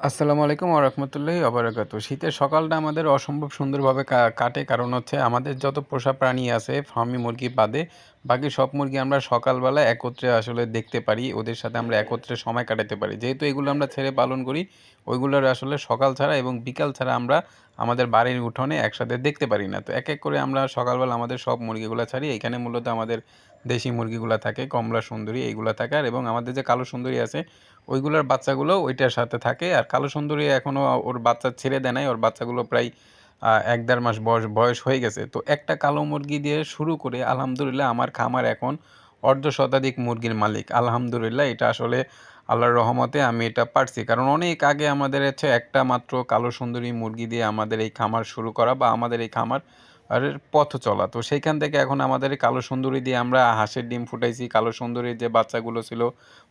আসসালামু আলাইকুম ওয়া রাহমাতুল্লাহি ওয়া বারাকাতুহু। শীতের সকালটা আমাদের অসম্ভব সুন্দরভাবে কাটে। কারণ হচ্ছে আমাদের যত পোষা প্রাণী আছে ফার্মি মুরগি বাদে বাকি সব মুরগি আমরা সকালবেলা একত্রে আসলে দেখতে পারি। ওদের সাথে আমরা একত্রে সময় কাটাতে পারি। যেহেতু এগুলো আমরা ছেড়ে পালন করি, ওইগুলোর আসলে সকাল ছাড়া এবং বিকাল ছাড়া আমরা আমাদের বাড়ির উঠোনে একসাথে দেখতে পারি না। তো এক করে আমরা সকালবেলা আমাদের সব মুরগিগুলা ছাড়ি। এখানে মূলত আমাদের দেশি মুরগিগুলা থাকে, কমলা সুন্দরী এইগুলা থাকে এবং আমাদের যে কালো সুন্দরী আছে ওইগুলার বাচ্চাগুলো ওইটার সাথে থাকে। আর কালো সুন্দরী এখনও ওর বাচ্চা ছেড়ে দেয় নাই। ওর বাচ্চাগুলো প্রায় ১-১.৫ মাস বয়স হয়ে গেছে। তো একটা কালো মুরগি দিয়ে শুরু করে আলহামদুলিল্লাহ আমার খামার এখন অর্ধশতাধিক মুরগির মালিক। আলহামদুলিল্লাহ এটা আসলে আল্লাহর রহমতে আমি এটা পারছি। কারণ অনেক আগে আমাদের হচ্ছে একটা মাত্র কালো সুন্দরী মুরগি দিয়ে আমাদের এই খামার শুরু করা বা আমাদের এই খামার পথ চলা। তো সেইখান থেকে এখন আমাদের এই কালো সুন্দরী দিয়ে আমরা হাঁসের ডিম ফুটাইছি। কালো সুন্দরীর যে বাচ্চাগুলো ছিল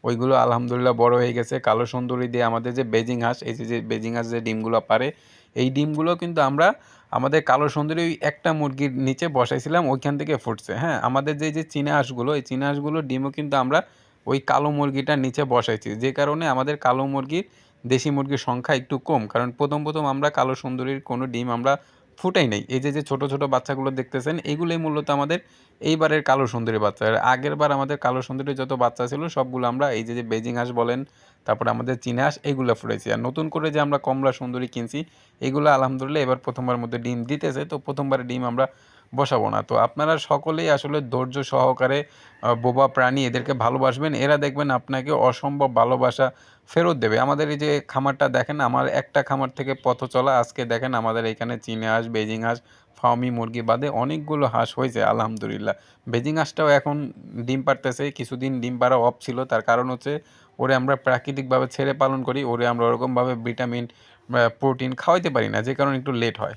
ওইগুলো আলহামদুলিল্লাহ বড় হয়ে গেছে। কালো সুন্দরী দিয়ে আমাদের যে বেজিং হাঁস, এই যে বেজিং হাঁস যে ডিমগুলো পাড়ে, এই ডিমগুলো কিন্তু আমরা আমাদের কালো সুন্দরী ওই একটা মুরগির নিচে বসাইছিলাম, ওইখান থেকে ফুটছে, হ্যাঁ? আমাদের যে চীনা হাঁসগুলো, এই চীনা হাঁসগুলোর ডিমও কিন্তু আমরা ওই কালো মুরগিটার নিচে বসাইছি। যে কারণে আমাদের কালো মুরগির, দেশি মুরগির সংখ্যা একটু কম। কারণ ১ম আমরা কালো সুন্দরীর কোনো ডিম আমরা ফুটাই নাই। এই যে ছোট বাচ্চাগুলো দেখতেছেন, এগুলোই মূলত আমাদের এইবারের কালো সুন্দরী বাচ্চা। আর আগেরবার আমাদের কালো সুন্দরীর যত বাচ্চা ছিল সবগুলো আমরা এই যে বেজিং হাঁস বলেন, তারপরে আমাদের চীনা হাঁস এগুলো ফুটাইছি। আর নতুন করে যে আমরা কমলা সুন্দরী কিনছি, এগুলো আলহামদুলিল্লাহ এবার ১ম বার মধ্যে ডিম দিতেছে। তো ১ম বারে ডিম আমরা বসাবো না। তো আপনারা সকলেই আসলে ধৈর্য সহকারে বোবা প্রাণী এদেরকে ভালোবাসবেন। এরা দেখবেন আপনাকে অসম্ভব ভালোবাসা ফেরত দেবে। আমাদের এই যে খামারটা দেখেন, আমার একটা খামার থেকে পথ চলা। আজকে দেখেন আমাদের এখানে চীনা হাঁস, বেজিং হাঁস, ফার্মি মুরগি বাদে অনেকগুলো হাঁস হয়েছে আলহামদুলিল্লাহ। বেজিং হাঁসটাও এখন ডিম পাড়তেছে। কিছুদিন ডিম পাড়া অফ ছিল। তার কারণ হচ্ছে ওরে আমরা প্রাকৃতিকভাবে ছেড়ে পালন করি। ওরে আমরা ওরকমভাবে ভিটামিন, প্রোটিন খাওয়াইতে পারি না। যে কারণে একটু লেট হয়।